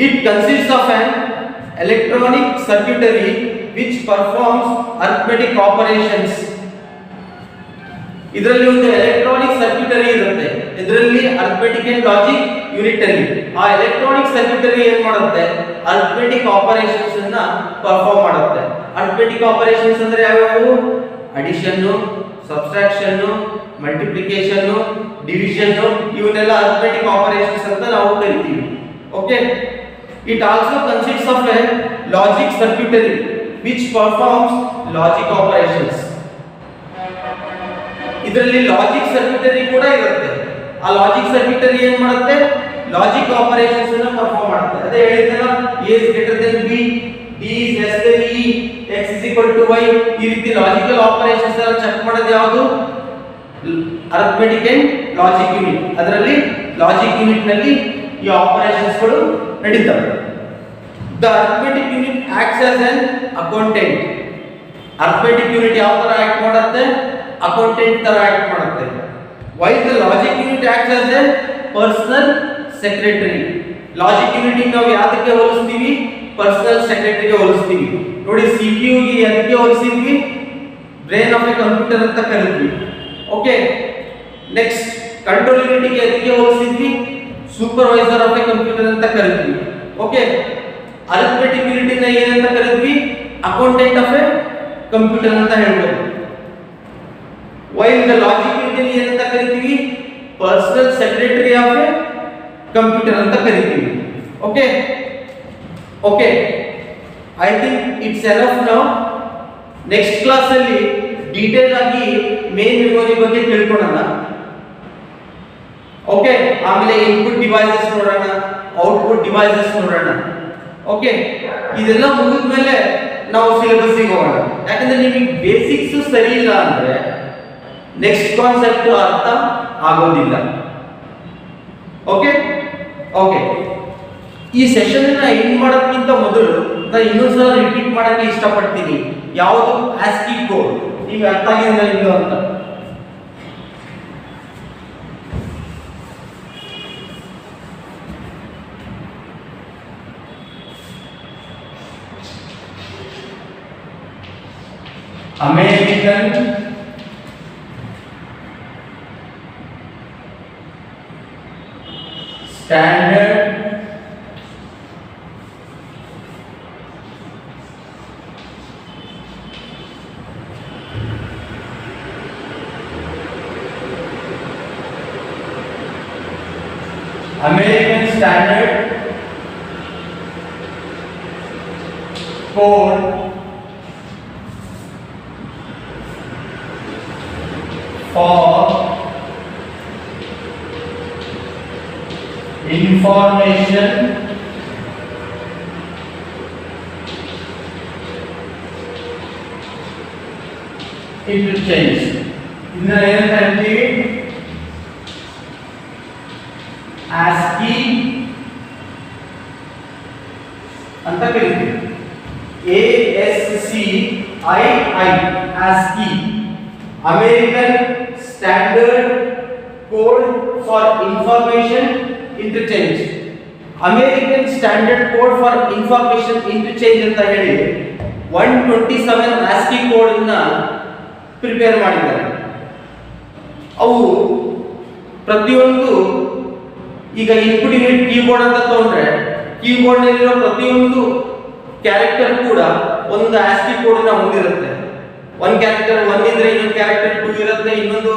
It consists of an electronic circuitry which performs arithmetic operations. ಇದರಲ್ಲಿ ಒಂದು electronic ಸರ್ಕ್ಯೂಟರಿ ಇರುತ್ತೆ. ಇದರಲ್ಲಿ ಅರಿಥಮೆಟಿಕ್ ಅಂಡ್ ಲಾಜಿಕ್ ಯೂನಿಟ್ ಅಲ್ಲಿ ಆ ಎಲೆಕ್ಟ್ರಾನಿಕ್ ಸರ್ಕ್ಯೂಟರಿ ಏನು ಮಾಡುತ್ತೆ? ಅರಿಥಮೆಟಿಕ್ ಆಪರೇಷನ್ಸ್ ಅನ್ನ ಪರ್ಫಾರ್ಮ್ ಮಾಡುತ್ತೆ. ಅರಿಥಮೆಟಿಕ್ ಆಪರೇಷನ್ಸ್ ಅಂದ್ರೆ ಯಾವ್ಯಾವು? ಅಡಿಷನ್, ಸಬ್ಸ್ಟ್ರಾಕ್ಷನ್, ಮಲ್ಟಿಪ್ಲಿಕೇಶನ್, ಡಿವಿಷನ್, ಇವನ್ನೆಲ್ಲ ಅರಿಥಮೆಟಿಕ್ ಆಪರೇಷನ್ಸ್ ಅಂತ ನಾವು ಕರಿತೀವಿ. Okay, it also consists of a logic circuitry which performs logic operations. ಇದರಲ್ಲಿ ಲಾಜಿಕ್ ಸರ್ಕ್ಯೂಟರಿ ಕೂಡ ಇರುತ್ತೆ. ಆ ಲಾಜಿಕ್ ಸರ್ಕ್ಯೂಟರಿ ಏನು ಮಾಡುತ್ತೆ? ಲಾಜಿಕ್ ಆಪರೇಷನ್ಸ್ ಅನ್ನು ಪರ್ಫಾರ್ಮ್ ಮಾಡುತ್ತೆ. ಅದೇ ಹೇಳಿದ್ನಲ್ಲ, A is greater than B, D is less than E, X is equal to Y. ಈ ರೀತಿ ಲಾಜಿಕಲ್ ಆಪರೇಷನ್ಸ್ ಎಲ್ಲ ಚೆಕ್ ಮಾಡೋದು ಯಾವುದು? Arithmetic and logic unit. ಅದರಲ್ಲಿ ಲಾಜಿಕ್ ಯೂನಿಟ್ ನಲ್ಲಿ ಈ ಆಪರೇಷನ್ಸ್ ಗಳು ನಡೀತವೆ. The arithmetic unit acts as an accountant. Arithmetic unit ಯಾವ ತರ ಆಕ್ಟ್ ಮಾಡುತ್ತೆ? ಅಕೌಂಟೆಂಟ್ ತರ ಆಕ್ಟ್ ಮಾಡುತ್ತೆ. While the logic unit acts as a personal secretary. Logic unit ನಾವು ಯಾದಕ್ಕೆ ಹೋಲಿಸ್ತೀವಿ? ಪರ್ಸನಲ್ ಸೆಕ್ರೆಟರಿಗೆ ಹೋಲಿಸ್ತೀವಿ. ನೋಡಿ, CPU ಗೆ ಯಾದಕ್ಕೆ ಹೋಲಿಸಿದ್ವಿ? ಬ್ರೈನ್ ಆಫ್ ಎ ಕಂಪ್ಯೂಟರ್ ಅಂತ ಕರೀತೀವಿ. ಓಕೆ, ನೆಕ್ಸ್ಟ್ ಕಂಟ್ರೋಲ್ ಯೂನಿಟ್ ಗೆ ಯಾದಕ್ಕೆ ಹೋಲಿಸಿದ್ವಿ? ಸೂಪರ್ವೈಸರ್ ಆಫ್ ಎ ಕಂಪ್ಯೂಟರ್ ಅಂತ ಕರೀತೀವಿ. ಓಕೆ, ಅರಿಥಮೆಟಿಕ್ ಯೂನಿಟ್ ನ ಏನಂತ ಕರೀತೀವಿ? ಅಕೌಂಟೆಂಟ್ ಆಫ್ ಎ ಕಂಪ್ಯೂಟರ್ ಅಂತ ಹೇಳ್ಬೋದು. ವೈಲ್ ದ ಲಾಜಿಕ್ ಯೂನಿಟ್ ನ ಏನಂತ ಕರೀತೀವಿ? Personal secretary of A computer ಅಂತ ಕರೀತೀವಿ. Okay okay, I think it's enough now. Next class ಅಲ್ಲಿ ಡೀಟೇಲ್ ಆಗಿ ಮೇನ್ ಮೆಮೊರಿ ಬಗ್ಗೆ ತಿಳ್ಕೊಳ್ಳೋಣ. ಓಕೆ, ಆಮೇಲೆ ಇನ್ಪುಟ್ ಡಿವೈಸಸ್ ನೋಡೋಣ, ಔಟ್ಪುಟ್ ಡಿವೈಸಸ್ ನೋಡೋಣ. ಓಕೆ, ಇದೆಲ್ಲ ಮುಗಿದ ಮೇಲೆ ನಾವು ಸಿಲೆಬಸ್ಸಿಗೆ ಹೋಗೋಣ. ಯಾಕಂದ್ರೆ ನಿಮಗೆ ಬೇಸಿಕ್ಸ್ ಸರಿ ಇಲ್ಲ ಅಂದ್ರೆ ನೆಕ್ಸ್ಟ್ ಕಾನ್ಸೆಪ್ಟ್ ಅರ್ಥ ಆಗೋದಿಲ್ಲ. ಓಕೆ ಓಕೆ, ಈ ಸೆಷನ್ ಎಂಡ್ ಮಾಡೋದಕ್ಕಿಂತ ಮೊದಲು ನಾನು ಇನ್ನೊಂದ್ಸಲ ರಿಪೀಟ್ ಮಾಡಕ್ಕೆ ಇಷ್ಟಪಡ್ತೀನಿ. ಯಾವುದು ಆಸ್ಕಿ ಕೋಡ್ ನಿಮ್ಗೆ ಅರ್ಥ ಆಗಿಲ್ಲ ಇಲ್ಲೋ ಅಂತ. American standard American Standard Code for Information Interchange. ಇದನ್ನ ಏನಂತ ಹೇಳ್ತೀವಿ? ASCII ಅಂತ ಕರೀತೀವಿ. ASCII ASCII American Standard Code for Information Interchange. American Standard Code for Information Interchange ಅಂತ ಹೇಳಿ 127 ASCII ಕೋಡ್ ಅನ್ನ ಪ್ರಿಪೇರ್ ಮಾಡಿದ್ದಾರೆ. ಅವು ಪ್ರತಿಯೊಂದು ಈಗ ಇನ್ಪುಟ್ ಯೂನಿಟ್ ಕೀಬೋರ್ಡ್ ಅಂತ ತಗೊಂಡ್ರೆ ಕೀಬೋರ್ಡ್ ನಲ್ಲಿರೋ ಪ್ರತಿಯೊಂದು ಕ್ಯಾರೆಕ್ಟರ್ ಕೂಡ ಒಂದು ಆಸ್ಕಿ ಕೋಡ್ ಅನ್ನು ಹೊಂದಿರುತ್ತೆ. ಒಂದು ಕ್ಯಾರೆಕ್ಟರ್ 1 ಇದ್ರೆ ಇನ್ನೊಂದು ಕ್ಯಾರೆಕ್ಟರ್ 2 ಇರುತ್ತೆ, ಇನ್ನೊಂದು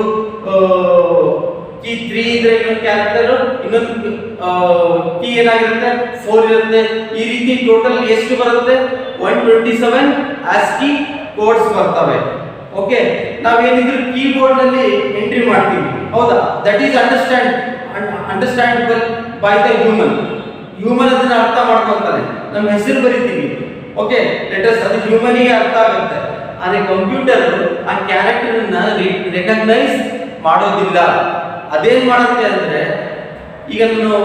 ಕೀ 3 ಇದ್ರೆ ಇನ್ನೊಂದು ಕ್ಯಾರೆಕ್ಟರ್ ಇನ್ನೊಂದು ಕೀ ಏನಾಗಿರುತ್ತೆ 4 ಇರುತ್ತೆ. ಈ ರೀತಿ ಟೋಟಲ್ ಎಷ್ಟು ಬರುತ್ತೆ? 127 ಆಸ್ಕಿ ಕೋಡ್ಸ್ ಬರ್ತವೆ. ಓಕೆ, ನಾವೇನಿದ್ರು ಕೀಬೋರ್ಡ್ ನಲ್ಲಿ ಎಂಟ್ರಿ ಮಾಡ್ತೀವಿ, ಹೌದಾ? That is understandable by the human. ಅದನ್ನ ಅರ್ಥ ಮಾಡ್ಕೊಂತಾನೆ. ನಮ್ಮ ಹೆಸರು ಬರಿತೀವಿ, ಓಕೆ, ಲೆಟರ್ಸ್, ಅದು ಹ್ಯೂಮನಿಗೆ ಅರ್ಥ ಆಗುತ್ತೆ. ಆದ್ರೆ ಕಂಪ್ಯೂಟರ್ ಆ ಕ್ಯಾರೆಕ್ಟರ್ ಅನ್ನ ರೆಕಗ್ನೈಸ್ ಮಾಡೋದಿಲ್ಲ. ಅದೇನ್ ಮಾಡುತ್ತೆ ಅಂದ್ರೆ, ಈಗ ನಾನು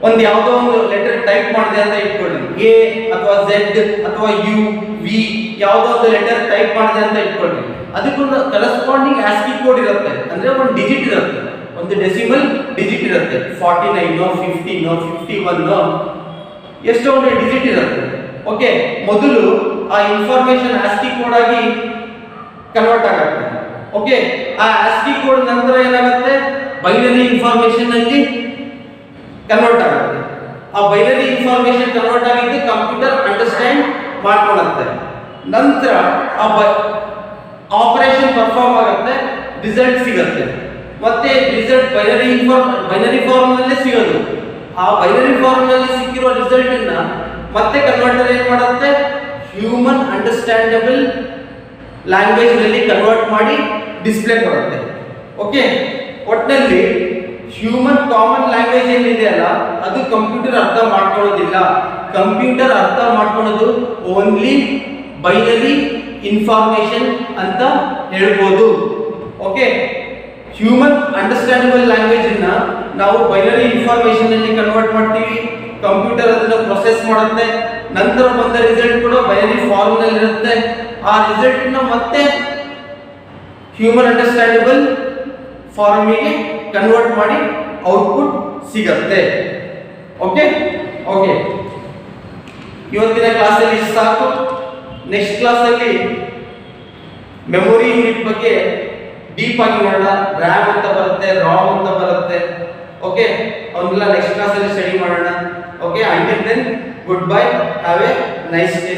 ಒಂದು ಯಾವುದೋ ಒಂದು ಲೆಟರ್ ಟೈಪ್ ಮಾಡಿದೆ ಅಂತ ಇಟ್ಕೊಳ್ಳಿ, ಎ ಅಥವಾ ಝೆಡ್ ಅಥವಾ ಯು ವಿ ಯಾವುದೋ ಒಂದು ಲೆಟರ್ ಟೈಪ್ ಮಾಡಿದೆ ಅಂತ ಇಟ್ಕೊಳ್ಳಿ, ಅದಕ್ಕೊಂದು ಕರೆಸ್ಪಾಂಡಿಂಗ್ ಆಸ್ಕಿ ಕೋಡ್ ಇರುತ್ತೆ. ಅಂದ್ರೆ ಒಂದು ಡಿಜಿಟ್ ಇರುತ್ತೆ, ಒಂದು ಡೆಸಿಮಲ್ ಡಿಜಿಟ್ ಇರುತ್ತೆ. 49 15 51 ಎಷ್ಟೋ ಒಂದು ಡಿಜಿಟ್ ಇರುತ್ತೆ. ಓಕೆ, ಮೊದಲು ಆ ಇನ್ಫಾರ್ಮೇಶನ್ ಆಸ್ಕಿ ಕೋಡ್ ಆಗಿ ಕನ್ವರ್ಟ್ ಆಗುತ್ತೆ. ಓಕೆ, ಆ ಆಸ್ಕಿ ಕೋಡ್ ನಂತರ ಏನಾಗುತ್ತೆ? ಬೈನರಿ ಇನ್ಫಾರ್ಮೇಶನ್ ಅಲ್ಲಿ ಕನ್ವರ್ಟ್ ಆಗುತ್ತೆ. ಆ ಬೈನರಿ ಇನ್ಫಾರ್ಮೇಶನ್ ಕನ್ವರ್ಟ್ ಆಗಿದ್ದು ಕಂಪ್ಯೂಟರ್ ಅಂಡರ್ಸ್ಟ್ಯಾಂಡ್ ಮಾಡ್ಕೊಳ್ಳುತ್ತೆ. ನಂತರ ಆ ಆಪರೇಷನ್ ಪರ್ಫಾರ್ಮ್ ಆಗುತ್ತೆ, ರಿಸಲ್ಟ್ ಸಿಗುತ್ತೆ. ಮತ್ತೆ ರಿಸಲ್ಟ್ ಬೈನರಿ ಫಾರ್ಮ್ ನಲ್ಲೇ ಸಿಗೋದು. ಆ ಬೈನರಿ ಫಾರ್ಮ್ ನಲ್ಲಿ ಸಿಕ್ಕಿರೋ ರಿಸಲ್ಟ್ ಅನ್ನ ಮತ್ತೆ ಕನ್ವರ್ಟರ್ ಏನ್ ಮಾಡುತ್ತೆ? ಹ್ಯೂಮನ್ ಅಂಡರ್ಸ್ಟ್ಯಾಂಡಬಲ್ ಲ್ಯಾಂಗ್ವೇಜ್ ನಲ್ಲಿ ಕನ್ವರ್ಟ್ ಮಾಡಿ ಡಿಸ್ಪ್ಲೇ ಕೊಡುತ್ತೆ. ಓಕೆ, ಒಟ್ಟಿನಲ್ಲಿ ಹ್ಯೂಮನ್ ಕಾಮನ್ ಲ್ಯಾಂಗ್ವೇಜ್ ಏನಿದೆ ಅಲ್ಲ, ಅದು ಕಂಪ್ಯೂಟರ್ ಅರ್ಥ ಮಾಡ್ಕೊಳ್ಳೋದಿಲ್ಲ. ಕಂಪ್ಯೂಟರ್ ಅರ್ಥ ಮಾಡ್ಕೊಳ್ಳೋದು ಓನ್ಲಿ ಬೈನರಿ ಇನ್ಫಾರ್ಮೇಶನ್ ಅಂತ ಹೇಳ್ಬೋದು. ಓಕೆ, ಹ್ಯೂಮನ್ ಅಂಡರ್ಸ್ಟ್ಯಾಂಡಬಲ್ ಲ್ಯಾಂಗ್ವೇಜ್ ಅನ್ನ ನಾವು ಬೈನರಿ ಇನ್ಫಾರ್ಮೇಶನ್ ಅಲ್ಲಿ ಕನ್ವರ್ಟ್ ಮಾಡ್ತೀವಿ. ಕಂಪ್ಯೂಟರ್ ಅದನ್ನ ಪ್ರೊಸೆಸ್ ಮಾಡುತ್ತೆ. ನಂತರ ಬಂದ ರಿಸಲ್ಟ್ ಕೂಡ ಬೈನರಿ ಫಾರ್ಮ್ ನಲ್ಲಿ ಇರುತ್ತೆ. ಆ ರಿಸಲ್ಟ್ ಅನ್ನ ಮತ್ತೆ ಹ್ಯೂಮನ್ ಅಂಡರ್ಸ್ಟ್ಯಾಂಡಬಲ್ ಫಾರ್ಮಿಗೆ ಕನ್ವರ್ಟ್ ಮಾಡಿ ಔಟ್ಪುಟ್ ಸಿಗುತ್ತೆ. ಓಕೆ ಓಕೆ, ಇವತ್ತಿನ ಕ್ಲಾಸಲ್ಲಿ ಇಷ್ಟು ಸಾಕು. ನೆಕ್ಸ್ಟ್ ಕ್ಲಾಸಲ್ಲಿ ಮೆಮೊರಿ ಯೂನಿಟ್ ಬಗ್ಗೆ ಡೀಪ್ ಆಗಿ ನೋಡೋಣ. ರ್ಯಾಮ್ ಅಂತ ಬರುತ್ತೆ, ರಾಮ್ ಅಂತ ಬರುತ್ತೆ. ಓಕೆ, ಅವನ್ನೆಲ್ಲ ನೆಕ್ಸ್ಟ್ ಕ್ಲಾಸಲ್ಲಿ ಸ್ಟಡಿ ಮಾಡೋಣ. Okay, until then good bye, have a nice day.